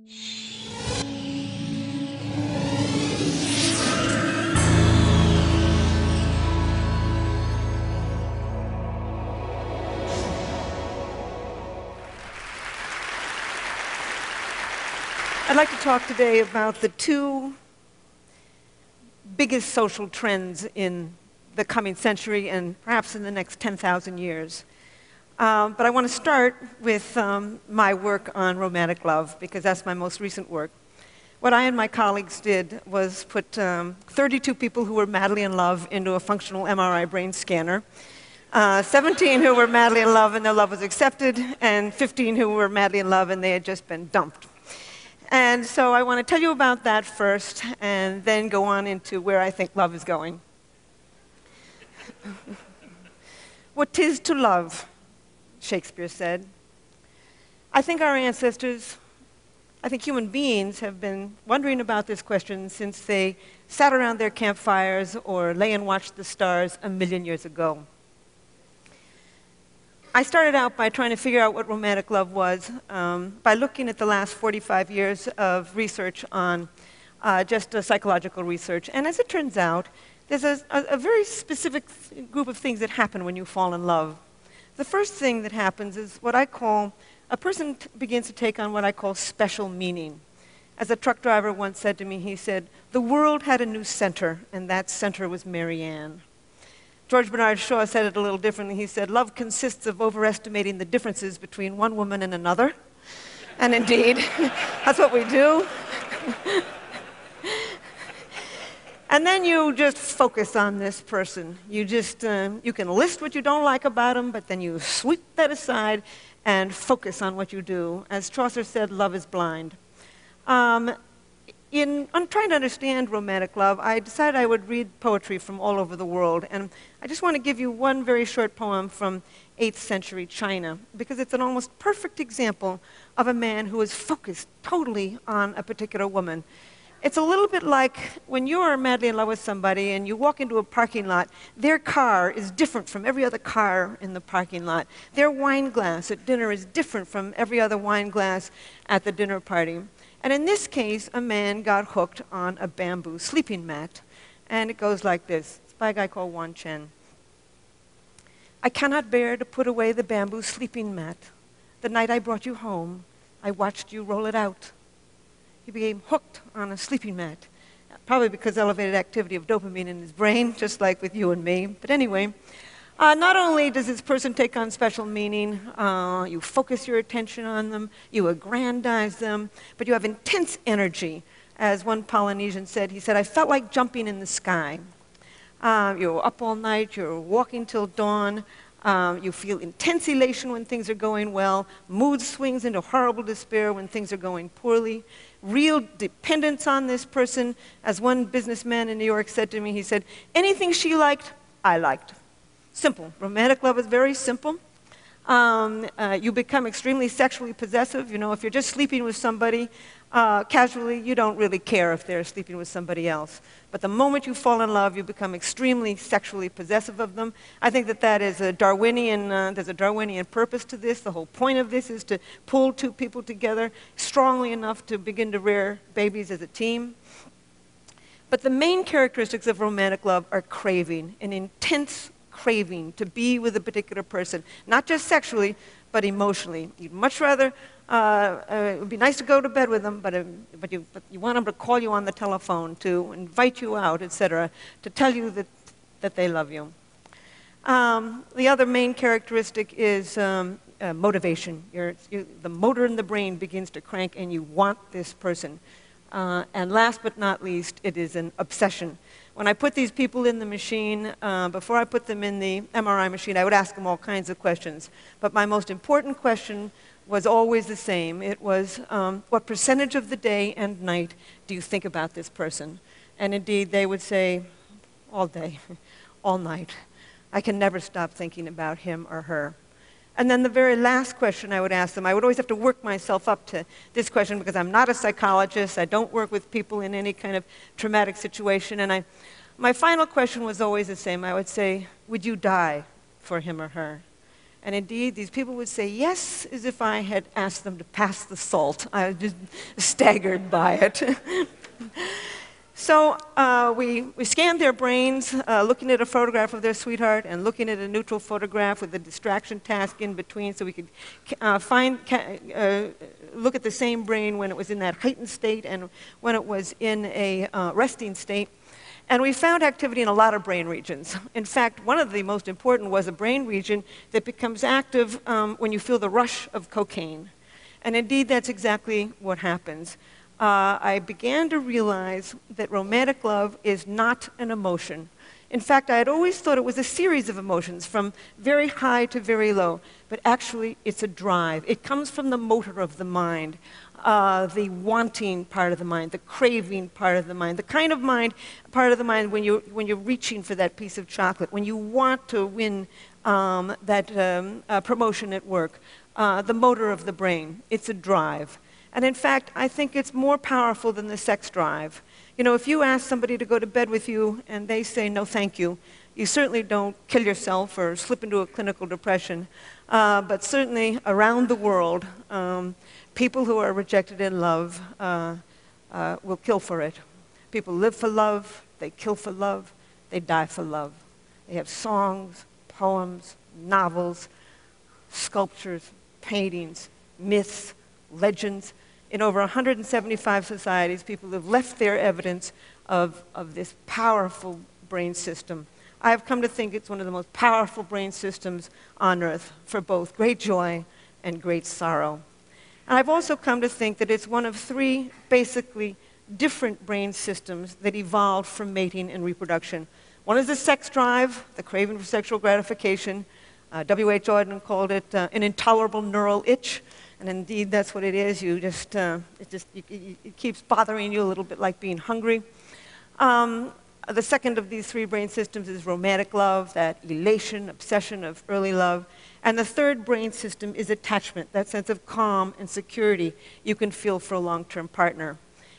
I'd like to talk today about the two biggest social trends in the coming century and perhaps in the next 10,000 years. But I want to start with my work on romantic love, because that's my most recent work. What I and my colleagues did was put 32 people who were madly in love into a functional MRI brain scanner, 17 who were madly in love and their love was accepted, and 15 who were madly in love and they had just been dumped. And so I want to tell you about that first, and then go on into where I think love is going. What 'tis to love, Shakespeare said. I think our ancestors, I think human beings, have been wondering about this question since they sat around their campfires or lay and watched the stars 1,000,000 years ago. I started out by trying to figure out what romantic love was by looking at the last 45 years of research on just psychological research. And as it turns out, there's a very specific group of things that happen when you fall in love. The first thing that happens is what I call, a person begins to take on what I call special meaning. As a truck driver once said to me, he said, "The world had a new center, and that center was Mary Ann." George Bernard Shaw said it a little differently. He said, "Love consists of overestimating the differences between one woman and another." And indeed, that's what we do. And then you just focus on this person. You can list what you don't like about them, but then you sweep that aside and focus on what you do. As Chaucer said, love is blind. In trying to understand romantic love, I decided I would read poetry from all over the world. And I just want to give you one very short poem from 8th century China, because it's an almost perfect example of a man who is focused totally on a particular woman. It's a little bit like when you are madly in love with somebody and you walk into a parking lot, their car is different from every other car in the parking lot. Their wine glass at dinner is different from every other wine glass at the dinner party. And in this case, a man got hooked on a bamboo sleeping mat. And it goes like this. It's by a guy called Wan Chen. "I cannot bear to put away the bamboo sleeping mat. The night I brought you home, I watched you roll it out." He became hooked on a sleeping mat, probably because elevated activity of dopamine in his brain, just like with you and me. But anyway, not only does this person take on special meaning, you focus your attention on them, you aggrandize them, but you have intense energy. As one Polynesian said, he said, "I felt like jumping in the sky." You're up all night, you're walking till dawn, you feel intense elation when things are going well, mood swings into horrible despair when things are going poorly, real dependence on this person. As one businessman in New York said to me, he said, "Anything she liked, I liked." Simple. Romantic love is very simple. You become extremely sexually possessive. You know, if you're just sleeping with somebody casually, you don't really care if they're sleeping with somebody else. But the moment you fall in love, you become extremely sexually possessive of them. I think that is a Darwinian, there's a Darwinian purpose to this. The whole point of this is to pull two people together strongly enough to begin to rear babies as a team. But the main characteristics of romantic love are craving, an intense craving to be with a particular person, not just sexually, but emotionally. You'd much rather, it would be nice to go to bed with them, but you want them to call you on the telephone, to invite you out, etc., to tell you that they love you. The other main characteristic is motivation. The motor in the brain begins to crank and you want this person. And last but not least, it is an obsession. When I put these people in the machine, before I put them in the MRI machine, I would ask them all kinds of questions. But my most important question was always the same. It was, what percentage of the day and night do you think about this person? And indeed, they would say, all day, all night. I can never stop thinking about him or her. And then the very last question I would ask them, I would always have to work myself up to this question because I'm not a psychologist. I don't work with people in any kind of traumatic situation. And my final question was always the same. I would say, would you die for him or her? And indeed, these people would say yes as if I had asked them to pass the salt. I was just staggered by it. So we scanned their brains, looking at a photograph of their sweetheart and looking at a neutral photograph with a distraction task in between, so we could look at the same brain when it was in that heightened state and when it was in a resting state. And we found activity in a lot of brain regions. In fact, one of the most important was a brain region that becomes active when you feel the rush of cocaine. And indeed, that's exactly what happens. I began to realize that romantic love is not an emotion. In fact, I had always thought it was a series of emotions from very high to very low. But actually, it's a drive. It comes from the motor of the mind. The wanting part of the mind, the craving part of the mind, the kind of part of the mind when you're reaching for that piece of chocolate, when you want to win that promotion at work, the motor of the brain. It's a drive. And in fact, I think it's more powerful than the sex drive. You know, if you ask somebody to go to bed with you and they say no thank you, you certainly don't kill yourself or slip into a clinical depression. But certainly around the world, people who are rejected in love will kill for it. People live for love, they kill for love, they die for love. They have songs, poems, novels, sculptures, paintings, myths, legends. In over 175 societies, people have left their evidence of this powerful brain system. I have come to think it's one of the most powerful brain systems on earth for both great joy and great sorrow. And I've also come to think that it's one of three basically different brain systems that evolved from mating and reproduction. One is the sex drive, the craving for sexual gratification. W.H. Auden called it an intolerable neural itch. And indeed, that's what it is. It keeps bothering you a little bit like being hungry. The second of these three brain systems is romantic love, that elation, obsession of early love. And the third brain system is attachment, that sense of calm and security you can feel for a long-term partner.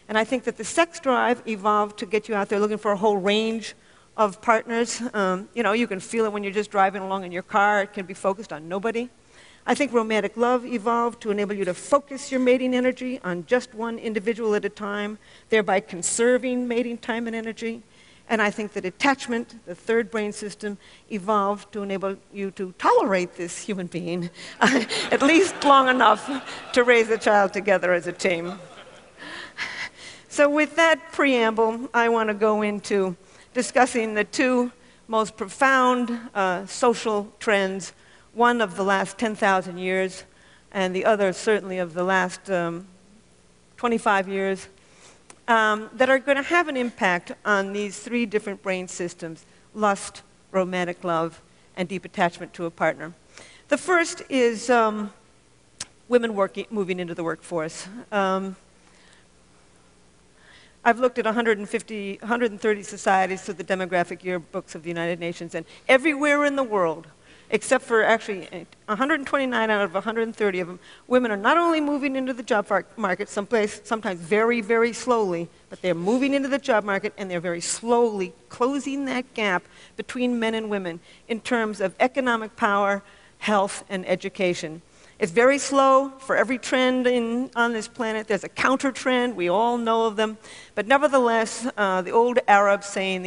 And I think that the sex drive evolved to get you out there looking for a whole range of partners. You know, you can feel it when you're just driving along in your car. It can be focused on nobody. I think romantic love evolved to enable you to focus your mating energy on just one individual at a time, thereby conserving mating time and energy. And I think that attachment, the third brain system, evolved to enable you to tolerate this human being at least long enough to raise a child together as a team. So with that preamble, I want to go into discussing the two most profound social trends, one of the last 10,000 years, and the other certainly of the last 25 years, that are going to have an impact on these three different brain systems: lust, romantic love, and deep attachment to a partner. The first is women moving into the workforce. I've looked at 130 societies through the demographic yearbooks of the United Nations, and everywhere in the world, except for actually 129 out of 130 of them, women are not only moving into the job market, sometimes very, very slowly, but they're moving into the job market and they're very slowly closing that gap between men and women in terms of economic power, health, and education. It's very slow. For every trend on this planet, there's a counter trend. We all know of them. But nevertheless, the old Arabs say,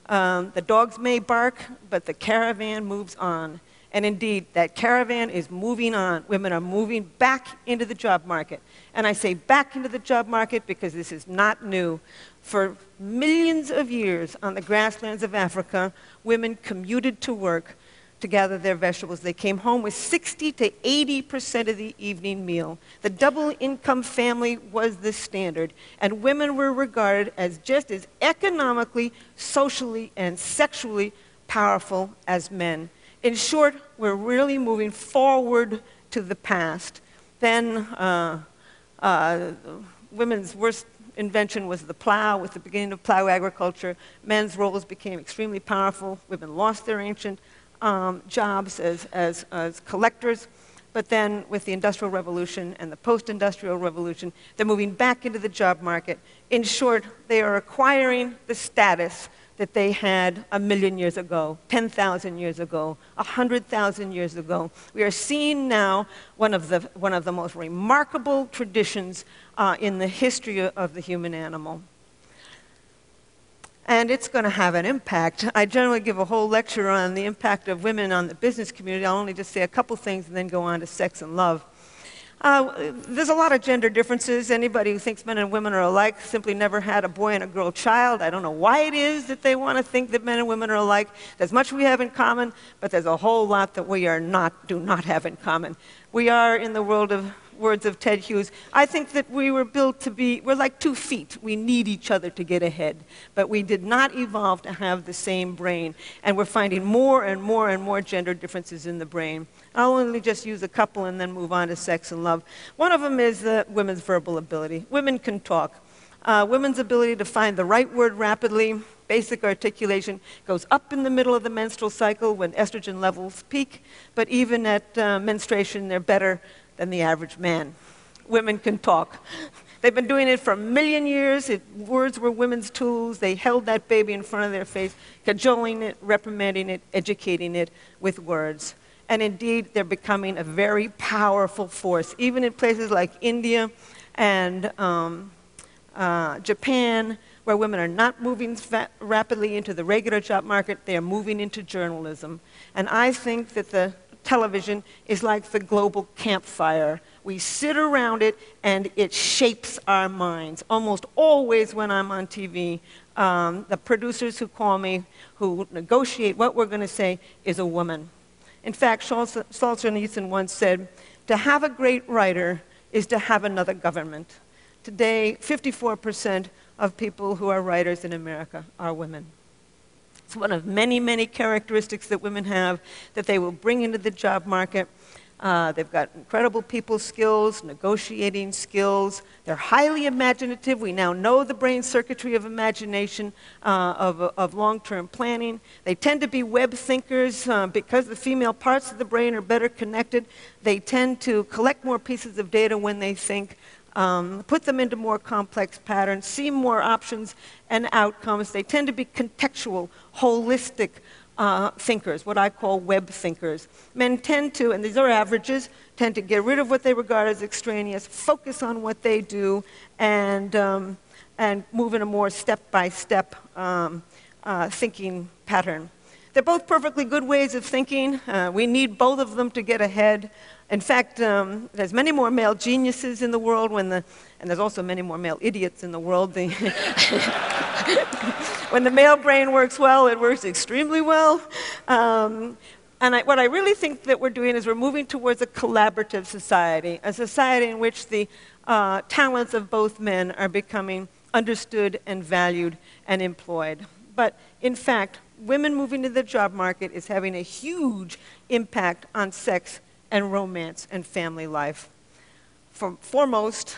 the dogs may bark, but the caravan moves on. And indeed, that caravan is moving on. Women are moving back into the job market. And I say back into the job market because this is not new. For millions of years on the grasslands of Africa, women commuted to work to gather their vegetables. They came home with 60 to 80% of the evening meal. The double-income family was the standard, and women were regarded as just as economically, socially, and sexually powerful as men. In short, we're really moving forward to the past. Then women's worst invention was the plow. With the beginning of plow agriculture, men's roles became extremely powerful. Women lost their ancient jobs as collectors, but then with the Industrial Revolution and the post-industrial revolution, they're moving back into the job market. In short, they are acquiring the status that they had 1,000,000 years ago, 10,000 years ago, 100,000 years ago. We are seeing now one of the most remarkable traditions in the history of the human animal. And it's going to have an impact. I generally give a whole lecture on the impact of women on the business community. I'll only just say a couple things and then go on to sex and love. There's a lot of gender differences. Anybody who thinks men and women are alike simply never had a boy and a girl child. I don't know why it is that they want to think that men and women are alike. There's much we have in common, but there's a whole lot that we do not have in common. We are, in the words of Ted Hughes, I think that we were built to be, we're like 2 feet. We need each other to get ahead. But we did not evolve to have the same brain. And we're finding more and more and more gender differences in the brain. I'll only just use a couple and then move on to sex and love. One of them is women's verbal ability. Women can talk. Women's ability to find the right word rapidly, basic articulation, goes up in the middle of the menstrual cycle when estrogen levels peak. But even at menstruation, they're better than the average man. Women can talk. They've been doing it for 1,000,000 years. Words were women's tools. They held that baby in front of their face, cajoling it, reprimanding it, educating it with words. And indeed, they're becoming a very powerful force, even in places like India and Japan, where women are not moving rapidly into the regular job market. They are moving into journalism. And I think that the television is like the global campfire. We sit around it and it shapes our minds. Almost always when I'm on TV, the producers who call me, who negotiate what we're going to say, is a woman. In fact, Solzhenitsyn once said, to have a great writer is to have another government. Today, 54% of people who are writers in America are women. It's one of many, many characteristics that women have that they will bring into the job market. They've got incredible people skills, negotiating skills. They're highly imaginative. We now know the brain circuitry of imagination, of long-term planning. They tend to be web thinkers because the female parts of the brain are better connected. They tend to collect more pieces of data when they think, put them into more complex patterns, see more options and outcomes. They tend to be contextual, holistic thinkers, what I call web thinkers. Men tend to, and these are averages, tend to get rid of what they regard as extraneous, focus on what they do, and move in a more step-by-step thinking pattern. They're both perfectly good ways of thinking. We need both of them to get ahead. In fact, there's many more male geniuses in the world, and there's also many more male idiots in the world. When the male brain works well, it works extremely well. What I really think that we're doing is we're moving towards a collaborative society, a society in which the talents of both men are becoming understood and valued and employed. But in fact, women moving to the job market is having a huge impact on sex and romance and family life. Foremost,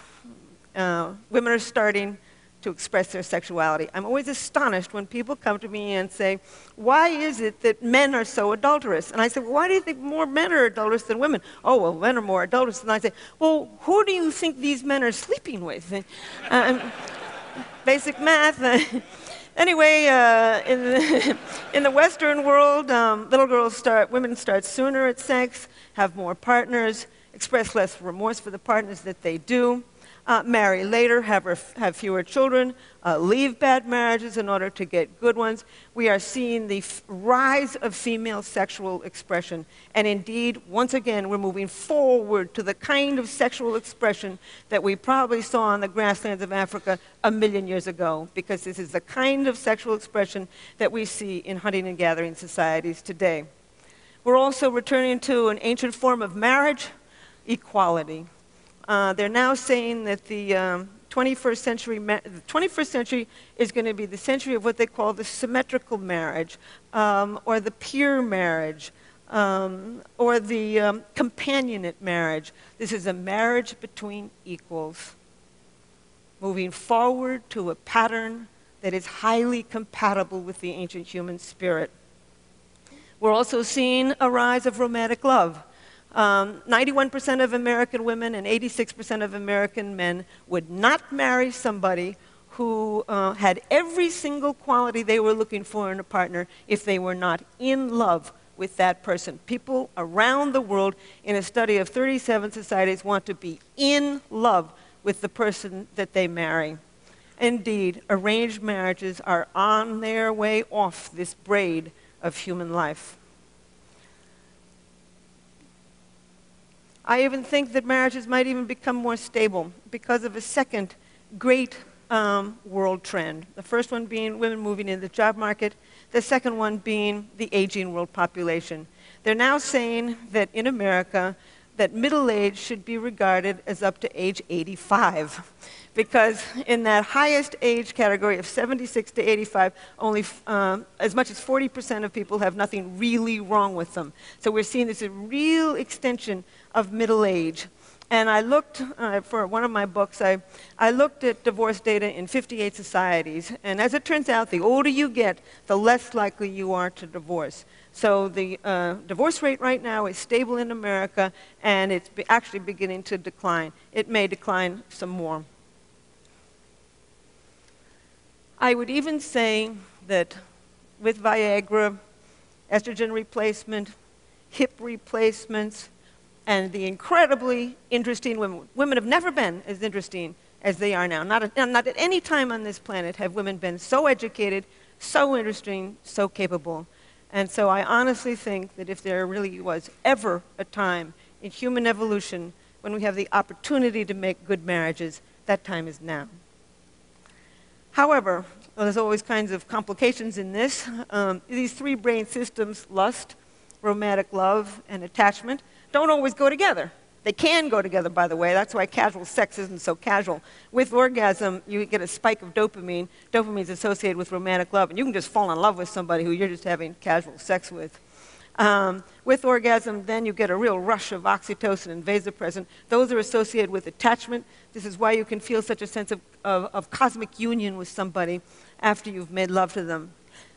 women are starting to express their sexuality. I'm always astonished when people come to me and say, why is it that men are so adulterous? And I say, well, why do you think more men are adulterous than women? Oh, well, men are more adulterous. And I say, well, who do you think these men are sleeping with? Basic math. Anyway, in the Western world, women start sooner at sex, have more partners, express less remorse for the partners that they do, marry later, have fewer children, leave bad marriages in order to get good ones. We are seeing the rise of female sexual expression. And indeed, once again, we're moving forward to the kind of sexual expression that we probably saw on the grasslands of Africa 1,000,000 years ago, because this is the kind of sexual expression that we see in hunting and gathering societies today. We're also returning to an ancient form of marriage, equality. They're now saying that the 21st century is going to be the century of what they call the symmetrical marriage, or the peer marriage, or the companionate marriage. This is a marriage between equals, moving forward to a pattern that is highly compatible with the ancient human spirit. We're also seeing a rise of romantic love. 91% of American women and 86% of American men would not marry somebody who had every single quality they were looking for in a partner if they were not in love with that person. People around the world in a study of 37 societies want to be in love with the person that they marry. Indeed, arranged marriages are on their way off this braid of human life. I even think that marriages might even become more stable because of a second great world trend. The first one being women moving into the job market, the second one being the aging world population. They're now saying that in America, that middle age should be regarded as up to age 85. Because in that highest age category of 76 to 85, only as much as 40% of people have nothing really wrong with them. So we're seeing this a real extension of middle age. And I looked, for one of my books, I looked at divorce data in 58 societies. And as it turns out, the older you get, the less likely you are to divorce. So the divorce rate right now is stable in America, and it's actually beginning to decline. It may decline some more. I would even say that with Viagra, estrogen replacement, hip replacements, and the incredibly interesting women. Women have never been as interesting as they are now. Not at any time on this planet have women been so educated, so interesting, so capable. And so I honestly think that if there really was ever a time in human evolution when we have the opportunity to make good marriages, that time is now. However, there's always kinds of complications in this. These three brain systems, lust, romantic love, and attachment, don't always go together. They can go together, by the way. That's why casual sex isn't so casual. With orgasm, you get a spike of dopamine. Dopamine is associated with romantic love, and you can just fall in love with somebody who you're just having casual sex with. With orgasm, then you get a real rush of oxytocin and vasopressin. Those are associated with attachment. This is why you can feel such a sense of cosmic union with somebody after you've made love to them.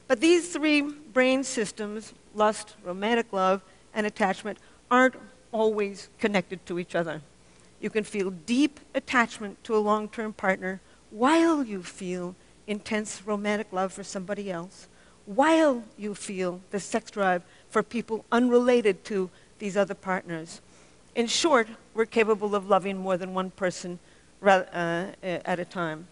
But these three brain systems, lust, romantic love, and attachment, aren't always connected to each other. You can feel deep attachment to a long-term partner while you feel intense romantic love for somebody else, while you feel the sex drive for people unrelated to these other partners. In short, we're capable of loving more than one person at a time.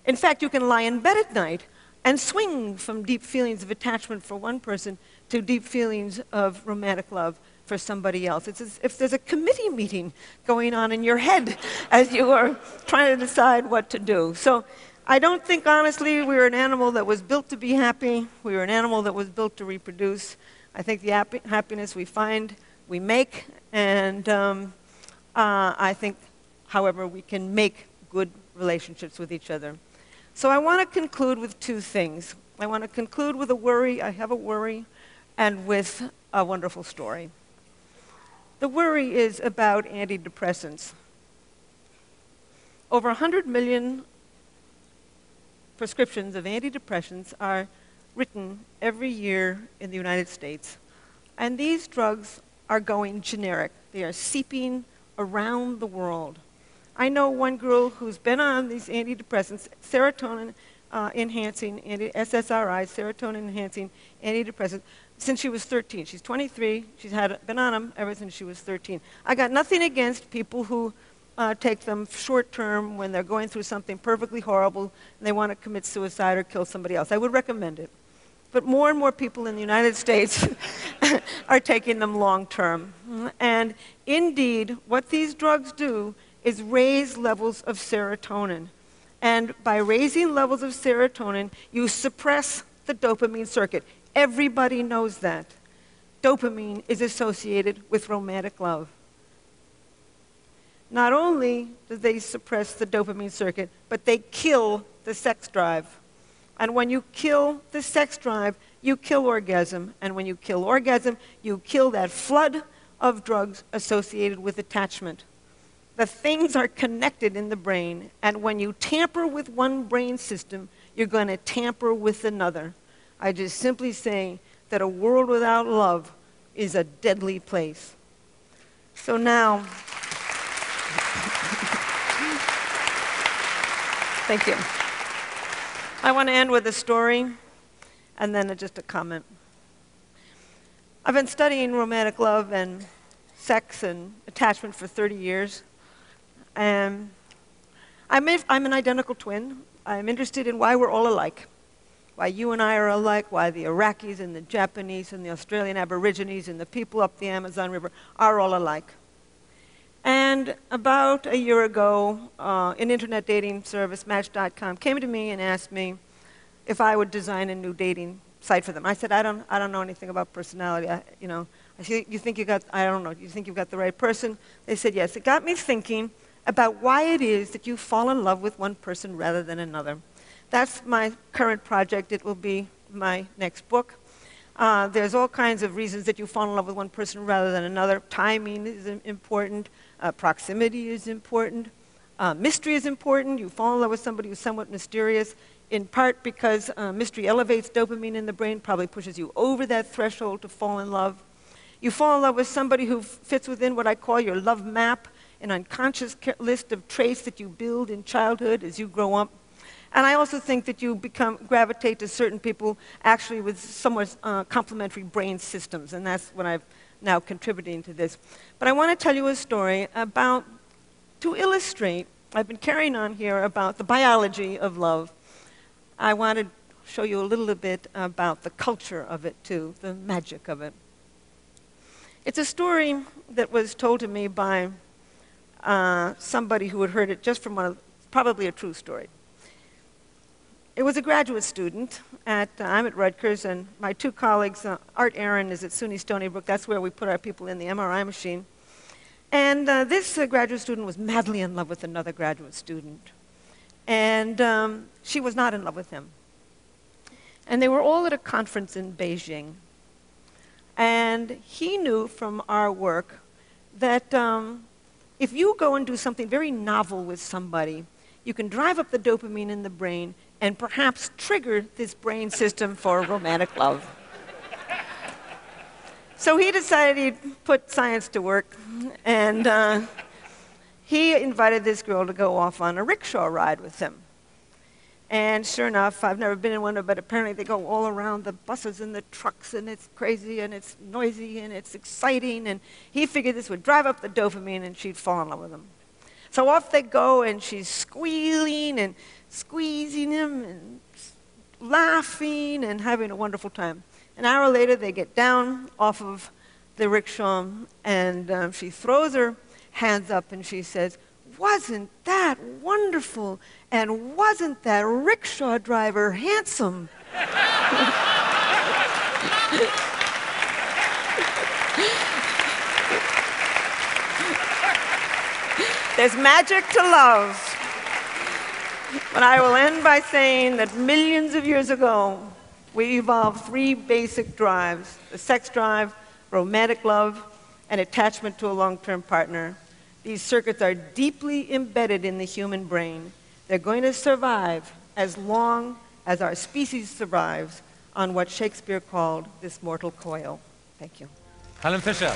In fact, you can lie in bed at night and swing from deep feelings of attachment for one person to deep feelings of romantic love for somebody else. It's as if there's a committee meeting going on in your head as you are trying to decide what to do. So I don't think, honestly, we were an animal that was built to be happy. We were an animal that was built to reproduce. I think the happiness we find, we make. And I think, however, we can make good relationships with each other. So I want to conclude with two things. I want to conclude with a worry. I have a worry, and with a wonderful story. The worry is about antidepressants. Over 100 million prescriptions of antidepressants are written every year in the United States. And these drugs are going generic. They are seeping around the world. I know one girl who's been on these antidepressants, serotonin enhancing, SSRIs, serotonin enhancing antidepressants, since she was 13. She's 23. She's been on them ever since she was 13. I got nothing against people who take them short term when they're going through something perfectly horrible and they want to commit suicide or kill somebody else. I would recommend it. But more and more people in the United States are taking them long term. And indeed, what these drugs do is raise levels of serotonin. And by raising levels of serotonin, you suppress the dopamine circuit. Everybody knows that. Dopamine is associated with romantic love. Not only do they suppress the dopamine circuit, but they kill the sex drive. And when you kill the sex drive, you kill orgasm. And when you kill orgasm, you kill that flood of drugs associated with attachment. The things are connected in the brain, and when you tamper with one brain system, you're going to tamper with another. I just simply say that a world without love is a deadly place. So now, thank you. I want to end with a story and then just a comment. I've been studying romantic love and sex and attachment for 30 years. And I'm an identical twin. I'm interested in why we're all alike. Why you and I are alike, why the Iraqis and the Japanese and the Australian Aborigines and the people up the Amazon River are all alike. And about a year ago, an internet dating service, Match.com, came to me and asked me if I would design a new dating site for them. I said, I don't know anything about personality. I said, you think you got, I don't know, you think you've got the right person? They said, yes. It got me thinking about why it is that you fall in love with one person rather than another. That's my current project. It will be my next book. There's all kinds of reasons that you fall in love with one person rather than another. Timing is important. Proximity is important. Mystery is important. You fall in love with somebody who's somewhat mysterious, in part because mystery elevates dopamine in the brain, probably pushes you over that threshold to fall in love. You fall in love with somebody who fits within what I call your love map, an unconscious list of traits that you build in childhood as you grow up. And I also think that you gravitate to certain people actually with somewhat complementary brain systems, and that's what I've now contributing to this. But I want to tell you a story to illustrate, I've been carrying on here about the biology of love. I want to show you a little bit about the culture of it too, the magic of it. It's a story that was told to me by somebody who had heard it just from probably a true story. It was a graduate student I'm at Rutgers, and my two colleagues, Art Aaron is at SUNY Stony Brook. That's where we put our people in the MRI machine. And this graduate student was madly in love with another graduate student. And she was not in love with him. And they were all at a conference in Beijing. And he knew from our work that if you go and do something very novel with somebody, you can drive up the dopamine in the brain and perhaps trigger this brain system for romantic love. So he decided he'd put science to work, and he invited this girl to go off on a rickshaw ride with him. And sure enough, I've never been in one, but apparently they go all around the buses and the trucks, and it's crazy, and it's noisy, and it's exciting, and he figured this would drive up the dopamine, and she'd fall in love with him. So off they go, and she's squealing and squeezing him and laughing and having a wonderful time. An hour later, they get down off of the rickshaw, and she throws her hands up, and she says, "Wasn't that wonderful? And wasn't that rickshaw driver handsome?" There's magic to love. But I will end by saying that millions of years ago, we evolved three basic drives: the sex drive, romantic love, and attachment to a long-term partner. These circuits are deeply embedded in the human brain. They're going to survive as long as our species survives on what Shakespeare called this mortal coil. Thank you. Helen Fisher.